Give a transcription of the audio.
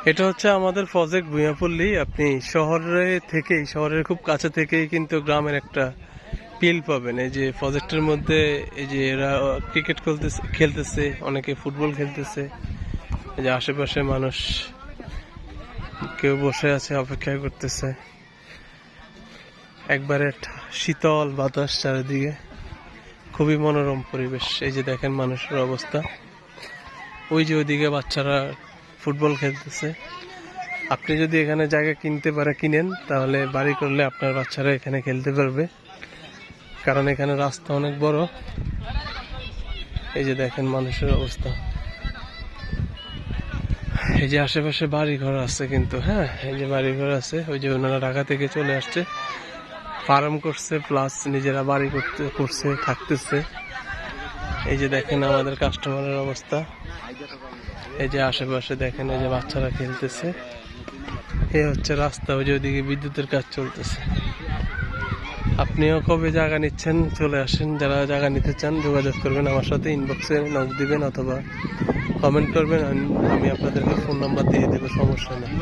এটা হচ্ছে আমাদের প্রজেক্ট ভূঁইয়াপল্লী। আপনি শহরের খুব কাছে থেকেই কিন্তু গ্রামের একটা ফিল পাবেন। এই যে প্রজেক্টের মধ্যে এই যে এরা ক্রিকেট খেলতেছে, অনেকে ফুটবল খেলতেছে। এই যে আশেপাশে মানুষ কেউ বসে আছে, অপেক্ষা করতেছে। একবারে শীতল বাতাস চারিদিকে, খুবই মনোরম পরিবেশ। এই যে দেখেন মানুষের অবস্থা, ওই যে ওইদিকে বাচ্চারা ফুটবল খেলতেছে। আপনি যদি এখানে জায়গা কিনেন, তাহলে বাড়ি করলে আপনার বাচ্চারা এখানে খেলতে পারবে, কারণ এখানে রাস্তা অনেক বড়। এই যে দেখেন মানুষের অবস্থা। এই যে আশেপাশে বাড়ি ঘর আছে কিন্তু, হ্যাঁ, এই যে বাড়ি ঘর আছে। ওই যে ওনারা ঢাকা থেকে চলে আসছে, ফার্ম করছে, প্লাস নিজেরা বাড়ি করছে, থাকতেছে। এই যে দেখেন আমাদের কাস্টমারের অবস্থা। এই যে আশেপাশে দেখেন, এই যে বাচ্চারা খেলতেছে। এই হচ্ছে রাস্তা, ওই যে ওইদিকে বিদ্যুতের কাজ চলতেছে। আপনিও কবে জায়গা নিচ্ছেন চলে আসেন। যারা জায়গা নিতে চান যোগাযোগ করবেন আমার সাথে, ইনবক্সে নক দিবেন অথবা কমেন্ট করবেন। আমি আপনাদেরকে ফোন নাম্বার দিয়ে দেবো, সমস্যা নেই।